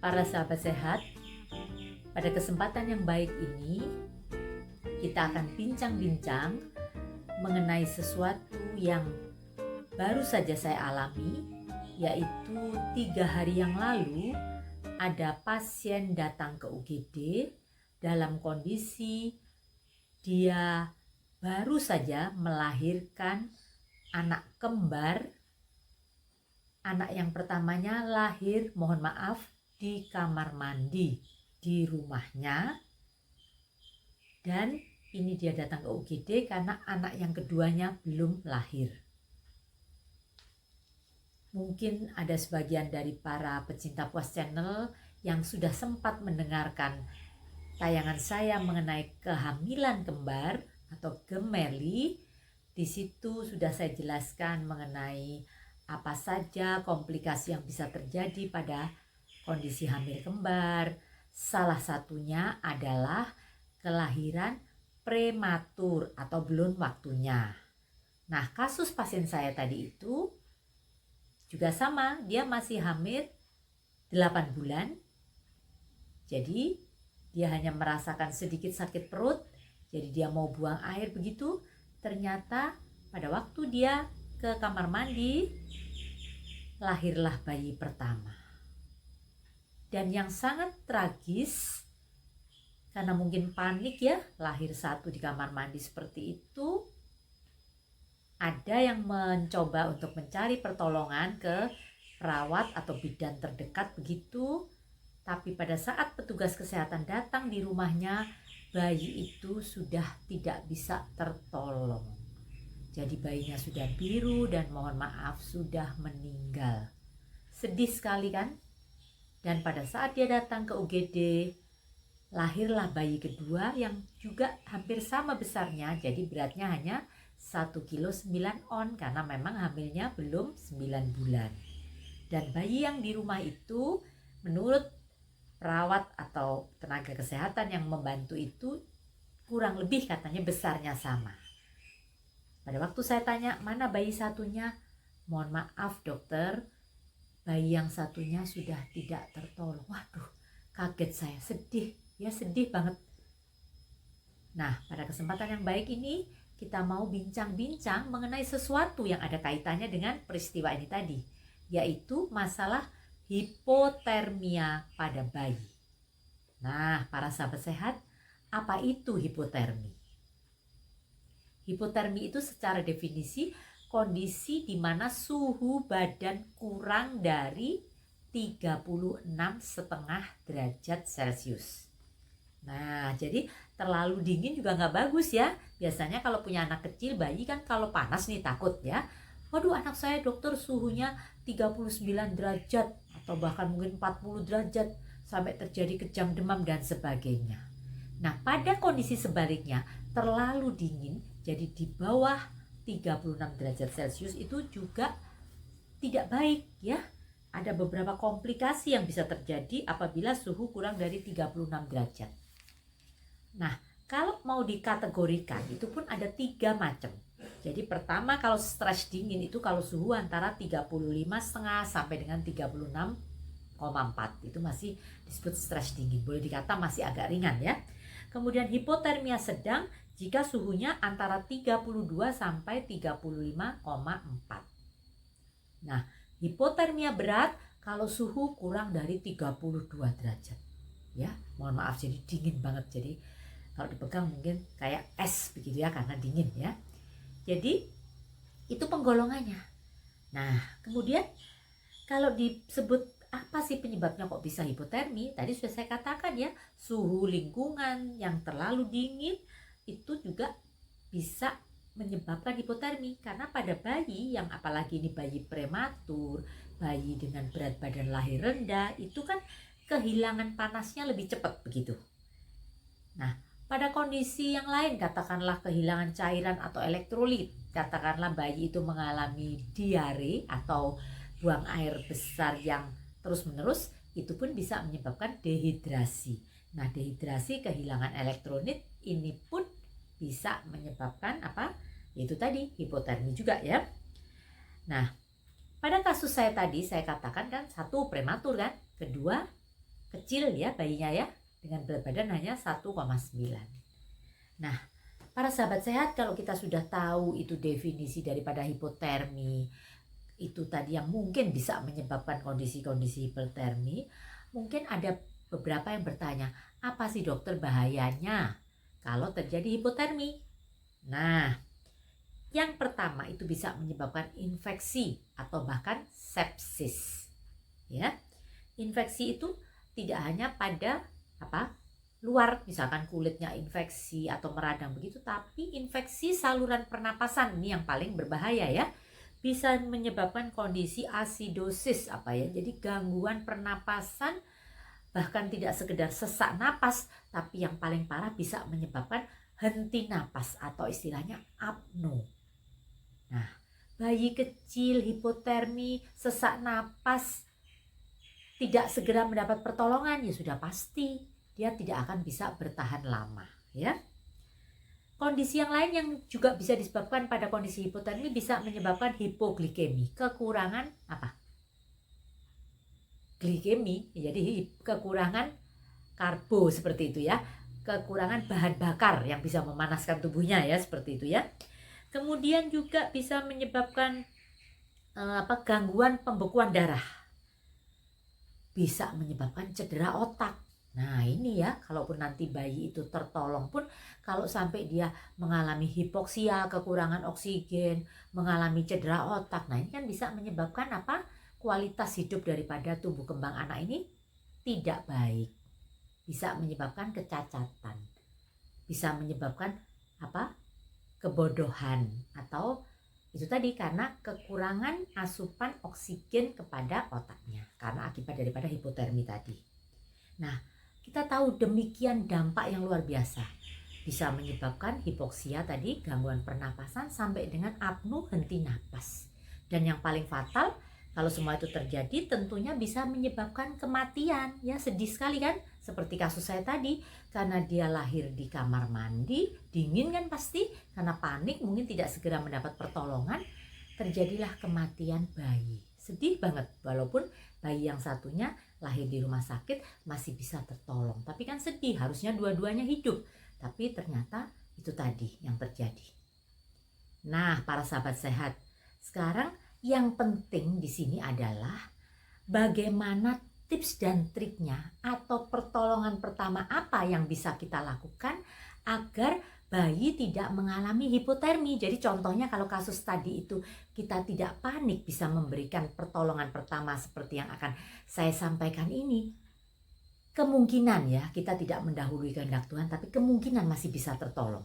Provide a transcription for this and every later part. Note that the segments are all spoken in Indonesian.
Para sahabat sehat, pada kesempatan yang baik ini kita akan bincang-bincang mengenai sesuatu yang baru saja saya alami, yaitu 3 hari yang lalu ada pasien datang ke UGD dalam kondisi dia baru saja melahirkan anak kembar. Anak yang pertamanya lahir, mohon maaf, di kamar mandi di rumahnya. Dan ini dia datang ke UGD karena anak yang keduanya belum lahir. Mungkin ada sebagian dari para pecinta Puas Channel yang sudah sempat mendengarkan tayangan saya mengenai kehamilan kembar atau gemeli. Di situ sudah saya jelaskan mengenai apa saja komplikasi yang bisa terjadi pada kondisi hamil kembar. Salah satunya adalah kelahiran prematur atau belum waktunya. Nah, kasus pasien saya tadi itu juga sama, dia masih hamil 8 bulan. Jadi dia hanya merasakan sedikit sakit perut, jadi dia mau buang air begitu. Ternyata pada waktu dia ke kamar mandi, lahirlah bayi pertama. Dan yang sangat tragis, karena mungkin panik ya, lahir satu di kamar mandi seperti itu, ada yang mencoba untuk mencari pertolongan ke perawat atau bidan terdekat begitu. Tapi pada saat petugas kesehatan datang di rumahnya, bayi itu sudah tidak bisa tertolong. Jadi bayinya sudah biru dan mohon maaf sudah meninggal. Sedih sekali kan? Dan pada saat dia datang ke UGD, lahirlah bayi kedua yang juga hampir sama besarnya. Jadi beratnya hanya 1,9 kg karena memang hamilnya belum 9 bulan. Dan bayi yang di rumah itu menurut perawat atau tenaga kesehatan yang membantu itu kurang lebih katanya besarnya sama. Pada waktu saya tanya mana bayi satunya, mohon maaf dokter, bayi yang satunya sudah tidak tertolong. Waduh, kaget saya, sedih banget. Nah, pada kesempatan yang baik ini kita mau bincang-bincang mengenai sesuatu yang ada kaitannya dengan peristiwa ini tadi, yaitu masalah hipotermia pada bayi. Nah, para sahabat sehat, apa itu hipotermi? Hipotermi itu secara definisi kondisi di mana suhu badan kurang dari 36,5 derajat Celcius. Nah, jadi terlalu dingin juga nggak bagus ya. Biasanya kalau punya anak kecil, bayi kan kalau panas nih takut ya. Waduh, anak saya dokter suhunya 39 derajat atau bahkan mungkin 40 derajat sampai terjadi kejang demam dan sebagainya. Nah, pada kondisi sebaliknya, terlalu dingin, jadi di bawah 36 derajat Celcius itu juga tidak baik ya. Ada beberapa komplikasi yang bisa terjadi apabila suhu kurang dari 36 derajat. Nah, kalau mau dikategorikan itu pun ada 3 macam. Jadi pertama, kalau stres dingin itu kalau suhu antara 35,5 sampai dengan 36,4 itu masih disebut stres dingin. Boleh dikata masih agak ringan ya. Kemudian hipotermia sedang jika suhunya antara 32 sampai 35,4. Nah, hipotermia berat kalau suhu kurang dari 32 derajat. Ya, mohon maaf, jadi dingin banget. Jadi kalau dipegang mungkin kayak es begitu ya karena dingin ya. Jadi itu penggolongannya. Nah, kemudian kalau disebut apa sih penyebabnya kok bisa hipotermi? Tadi sudah saya katakan ya, suhu lingkungan yang terlalu dingin itu juga bisa menyebabkan hipotermi. Karena pada bayi yang apalagi ini bayi prematur, bayi dengan berat badan lahir rendah, itu kan kehilangan panasnya lebih cepat begitu. Nah, pada kondisi yang lain, katakanlah kehilangan cairan atau elektrolit, katakanlah bayi itu mengalami diare atau buang air besar yang terus-menerus, itu pun bisa menyebabkan dehidrasi. Nah, dehidrasi, kehilangan elektrolit, ini pun bisa menyebabkan apa? Yaitu tadi, hipotermi juga ya. Nah, pada kasus saya tadi, saya katakan kan, 1 prematur kan, kedua kecil ya bayinya ya, dengan berat badan hanya 1,9. Nah, para sahabat sehat, kalau kita sudah tahu itu definisi daripada hipotermi, itu tadi yang mungkin bisa menyebabkan kondisi-kondisi hipotermi, mungkin ada beberapa yang bertanya, apa sih dokter bahayanya kalau terjadi hipotermi? Nah, yang pertama itu bisa menyebabkan infeksi atau bahkan sepsis. Ya. Infeksi itu tidak hanya pada luar, misalkan kulitnya infeksi atau meradang begitu, tapi infeksi saluran pernapasan ini yang paling berbahaya ya. Bisa menyebabkan kondisi asidosis jadi gangguan pernapasan, bahkan tidak sekedar sesak napas, tapi yang paling parah bisa menyebabkan henti napas atau istilahnya apno. Nah, bayi kecil hipotermi, sesak napas, tidak segera mendapat pertolongan, ya sudah pasti dia tidak akan bisa bertahan lama ya. Kondisi yang lain yang juga bisa disebabkan pada kondisi hipotermi bisa menyebabkan hipoglikemi, kekurangan glikemi, jadi kekurangan karbo seperti itu ya, kekurangan bahan bakar yang bisa memanaskan tubuhnya ya, seperti itu ya. Kemudian juga bisa menyebabkan gangguan pembekuan darah, bisa menyebabkan cedera otak. Nah ini ya, kalaupun nanti bayi itu tertolong pun, kalau sampai dia mengalami hipoksia, kekurangan oksigen, mengalami cedera otak, nah ini kan bisa menyebabkan kualitas hidup daripada tumbuh kembang anak ini tidak baik, bisa menyebabkan kecacatan, bisa menyebabkan kebodohan, atau itu tadi karena kekurangan asupan oksigen kepada otaknya karena akibat daripada hipotermi tadi. Nah, kita tahu demikian dampak yang luar biasa, bisa menyebabkan hipoksia tadi, gangguan pernapasan, sampai dengan apno, henti napas. Dan yang paling fatal, kalau semua itu terjadi, tentunya bisa menyebabkan kematian. Ya, sedih sekali kan? Seperti kasus saya tadi, karena dia lahir di kamar mandi, dingin kan pasti, karena panik, mungkin tidak segera mendapat pertolongan, terjadilah kematian bayi. Sedih banget, walaupun bayi yang satunya lahir di rumah sakit masih bisa tertolong. Tapi kan sedih, harusnya dua-duanya hidup. Tapi ternyata itu tadi yang terjadi. Nah, para sahabat sehat, sekarang yang penting di sini adalah bagaimana tips dan triknya atau pertolongan pertama apa yang bisa kita lakukan agar bayi tidak mengalami hipotermi. Jadi contohnya kalau kasus tadi itu kita tidak panik, bisa memberikan pertolongan pertama seperti yang akan saya sampaikan ini. Kemungkinan ya, kita tidak mendahului kehendak Tuhan, tapi kemungkinan masih bisa tertolong.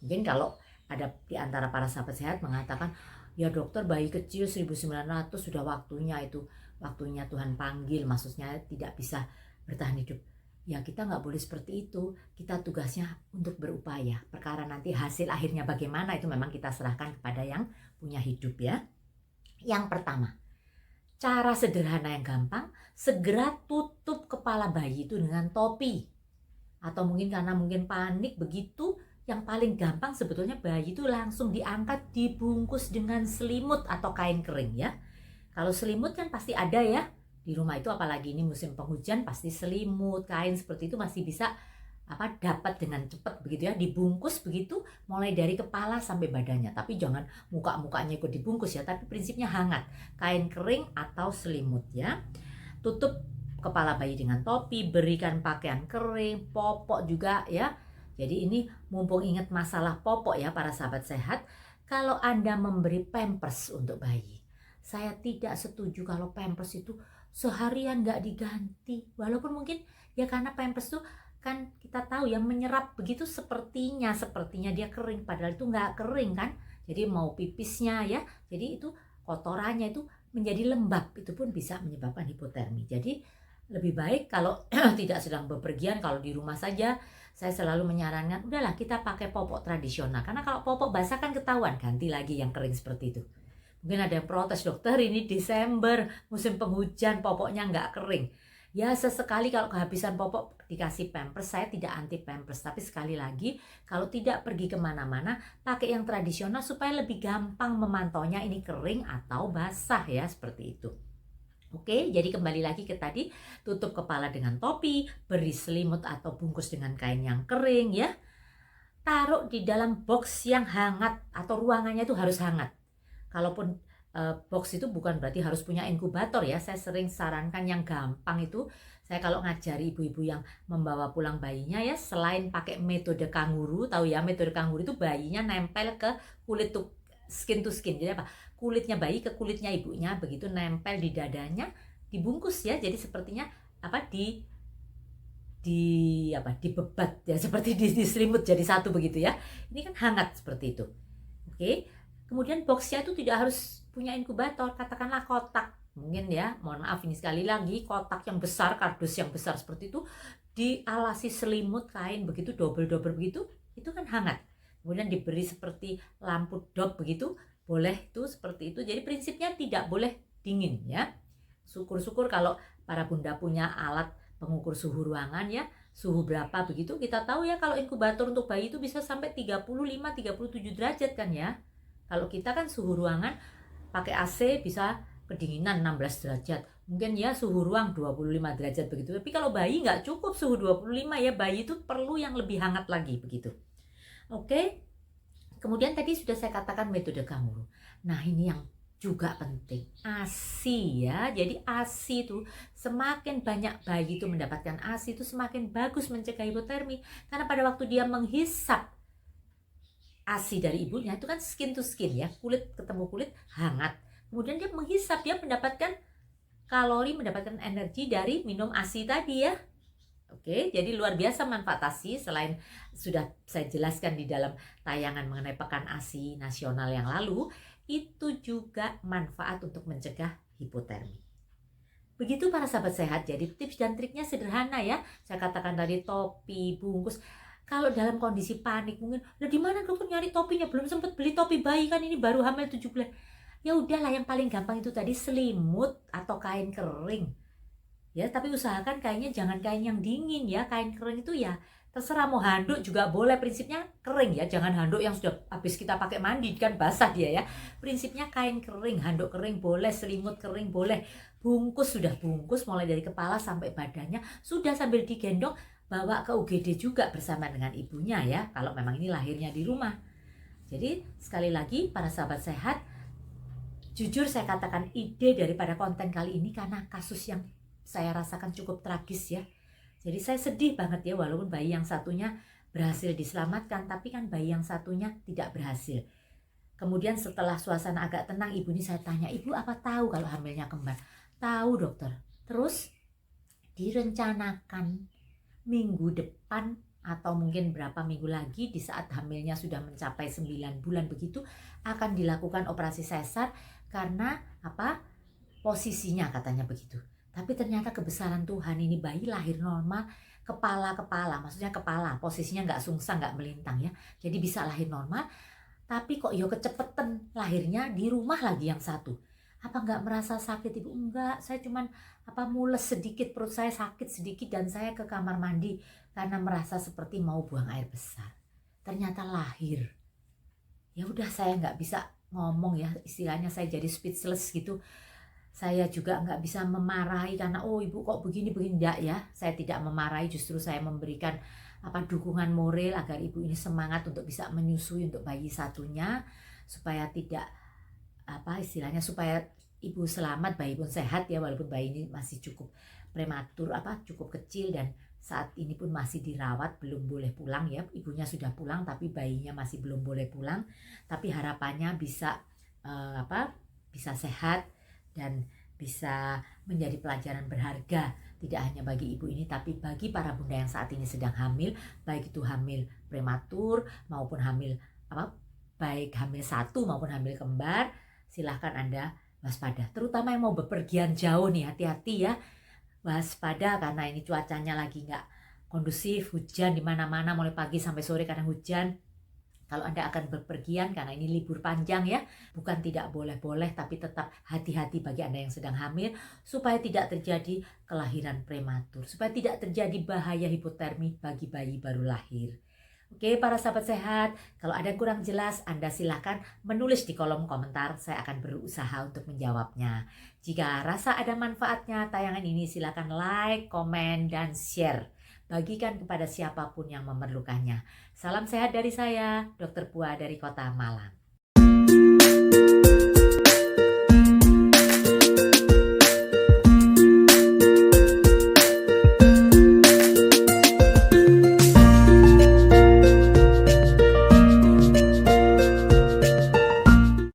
Mungkin kalau ada di antara para sahabat sehat mengatakan, ya dokter, bayi kecil 1900 sudah waktunya Tuhan panggil, maksudnya tidak bisa bertahan hidup. Ya kita nggak boleh seperti itu, kita tugasnya untuk berupaya. Perkara nanti hasil akhirnya bagaimana itu memang kita serahkan kepada yang punya hidup ya. Yang pertama, cara sederhana yang gampang, segera tutup kepala bayi itu dengan topi. Atau mungkin karena mungkin panik begitu, yang paling gampang sebetulnya bayi itu langsung diangkat, dibungkus dengan selimut atau kain kering ya. Kalau selimut kan pasti ada ya di rumah itu, apalagi ini musim penghujan, pasti selimut, kain seperti itu masih bisa dapat dengan cepat begitu ya, dibungkus begitu mulai dari kepala sampai badannya. Tapi jangan muka-mukanya ikut dibungkus ya, tapi prinsipnya hangat, kain kering atau selimut ya. Tutup kepala bayi dengan topi, berikan pakaian kering, popok juga ya. Jadi ini mumpung ingat masalah popok ya para sahabat sehat, kalau Anda memberi pampers untuk bayi, saya tidak setuju kalau pampers itu seharian nggak diganti. Walaupun mungkin ya karena pampers tuh kan kita tahu ya menyerap begitu, sepertinya dia kering, padahal itu nggak kering kan. Jadi mau pipisnya ya, jadi itu kotorannya itu menjadi lembab, itu pun bisa menyebabkan hipotermi. Jadi lebih baik kalau tidak sedang bepergian, kalau di rumah saja, saya selalu menyarankan udahlah kita pakai popok tradisional, karena kalau popok basah kan ketahuan, ganti lagi yang kering seperti itu. Mungkin ada yang protes, dokter ini Desember musim penghujan popoknya nggak kering. Ya sesekali kalau kehabisan popok dikasih pampers, saya tidak anti pampers, tapi sekali lagi kalau tidak pergi kemana-mana pakai yang tradisional supaya lebih gampang memantaunya ini kering atau basah ya, seperti itu. Oke, jadi kembali lagi ke tadi, tutup kepala dengan topi, beri selimut atau bungkus dengan kain yang kering ya. Taruh di dalam box yang hangat atau ruangannya itu harus hangat. Kalaupun box itu bukan berarti harus punya inkubator ya. Saya sering sarankan yang gampang itu, saya kalau ngajari ibu-ibu yang membawa pulang bayinya ya, selain pakai metode kanguru, tahu ya metode kanguru itu bayinya nempel ke kulit tuh, skin to skin. Jadi apa? Kulitnya bayi ke kulitnya ibunya, begitu nempel di dadanya, dibungkus ya. Jadi sepertinya apa dibebat ya, seperti diselimut jadi satu begitu ya. Ini kan hangat seperti itu. Oke. Kemudian boxnya itu tidak harus punya inkubator, katakanlah kotak. Mungkin ya, mohon maaf ini sekali lagi, kotak yang besar, kardus yang besar seperti itu, dialasi selimut kain begitu, double-double begitu, itu kan hangat. Kemudian diberi seperti lampu dop begitu, boleh itu seperti itu. Jadi prinsipnya tidak boleh dingin ya. Syukur-syukur kalau para bunda punya alat pengukur suhu ruangan ya, suhu berapa begitu. Kita tahu ya kalau inkubator untuk bayi itu bisa sampai 35-37 derajat kan ya. Kalau kita kan suhu ruangan pakai AC bisa kedinginan 16 derajat. Mungkin ya suhu ruang 25 derajat begitu. Tapi kalau bayi nggak cukup suhu 25 ya, bayi itu perlu yang lebih hangat lagi begitu. Oke. Kemudian tadi sudah saya katakan metode kanguru. Nah, ini yang juga penting, ASI ya. Jadi ASI itu semakin banyak bayi itu mendapatkan ASI itu semakin bagus mencegah hipotermi. Karena pada waktu dia menghisap ASI dari ibunya itu kan skin to skin ya, kulit ketemu kulit hangat. Kemudian dia menghisap, dia mendapatkan kalori, mendapatkan energi dari minum ASI tadi ya. Oke, jadi luar biasa manfaat ASI. Selain sudah saya jelaskan di dalam tayangan mengenai Pekan ASI Nasional yang lalu, itu juga manfaat untuk mencegah hipotermi. Begitu para sahabat sehat, jadi tips dan triknya sederhana ya. Saya katakan tadi topi, bungkus. Kalau dalam kondisi panik mungkin, di mana dokter nyari topinya? Belum sempat beli topi bayi kan, ini baru hamil 7 bulan. Ya udahlah, yang paling gampang itu tadi selimut atau kain kering. Ya, tapi usahakan kainnya jangan kain yang dingin ya. Kain kering itu ya terserah, mau handuk juga boleh, prinsipnya kering ya. Jangan handuk yang sudah habis kita pakai mandi kan basah dia ya. Prinsipnya kain kering, handuk kering boleh, selimut kering boleh. Bungkus sudah bungkus mulai dari kepala sampai badannya, sudah sambil digendong bawa ke UGD juga bersama dengan ibunya ya, kalau memang ini lahirnya di rumah. Jadi sekali lagi para sahabat sehat, jujur saya katakan ide daripada konten kali ini karena kasus yang saya rasakan cukup tragis ya. Jadi saya sedih banget ya, walaupun bayi yang satunya berhasil diselamatkan, tapi kan bayi yang satunya tidak berhasil. Kemudian setelah suasana agak tenang, ibu ini saya tanya, ibu apa tahu kalau hamilnya kembar? Tahu dokter. Terus direncanakan minggu depan atau mungkin berapa minggu lagi, di saat hamilnya sudah mencapai 9 bulan begitu, akan dilakukan operasi sesar karena apa? Posisinya katanya begitu. Tapi ternyata kebesaran Tuhan, ini bayi lahir normal, kepala, maksudnya kepala, posisinya nggak sungsang, nggak melintang ya. Jadi bisa lahir normal, tapi kok yo kecepetan lahirnya di rumah lagi yang satu. Apa nggak merasa sakit ibu? Enggak, saya cuman mules sedikit, perut saya sakit sedikit dan saya ke kamar mandi karena merasa seperti mau buang air besar. Ternyata lahir. Ya udah, saya nggak bisa ngomong ya, istilahnya saya jadi speechless gitu. Saya juga nggak bisa memarahi karena ibu kok begini enggak ya. Saya tidak memarahi, justru saya memberikan dukungan moral agar ibu ini semangat untuk bisa menyusui untuk bayi satunya, supaya tidak istilahnya supaya ibu selamat, bayi pun sehat ya, walaupun bayi ini masih cukup prematur, cukup kecil dan saat ini pun masih dirawat, belum boleh pulang ya. Ibunya sudah pulang tapi bayinya masih belum boleh pulang. Tapi harapannya bisa bisa sehat dan bisa menjadi pelajaran berharga, tidak hanya bagi ibu ini tapi bagi para bunda yang saat ini sedang hamil, baik itu hamil prematur maupun hamil baik hamil satu maupun hamil kembar. Silahkan Anda waspada, terutama yang mau bepergian jauh nih, hati-hati ya, waspada karena ini cuacanya lagi nggak kondusif, hujan di mana-mana mulai pagi sampai sore kadang hujan. Kalau Anda akan bepergian, karena ini libur panjang ya, bukan tidak boleh-boleh, tapi tetap hati-hati bagi Anda yang sedang hamil, supaya tidak terjadi kelahiran prematur, supaya tidak terjadi bahaya hipotermi bagi bayi baru lahir. Oke, para sahabat sehat, kalau ada kurang jelas, Anda silahkan menulis di kolom komentar. Saya akan berusaha untuk menjawabnya. Jika rasa ada manfaatnya tayangan ini, silahkan like, komen, dan share. Bagikan kepada siapapun yang memerlukannya. Salam sehat dari saya, Dr. Pua dari Kota Malang.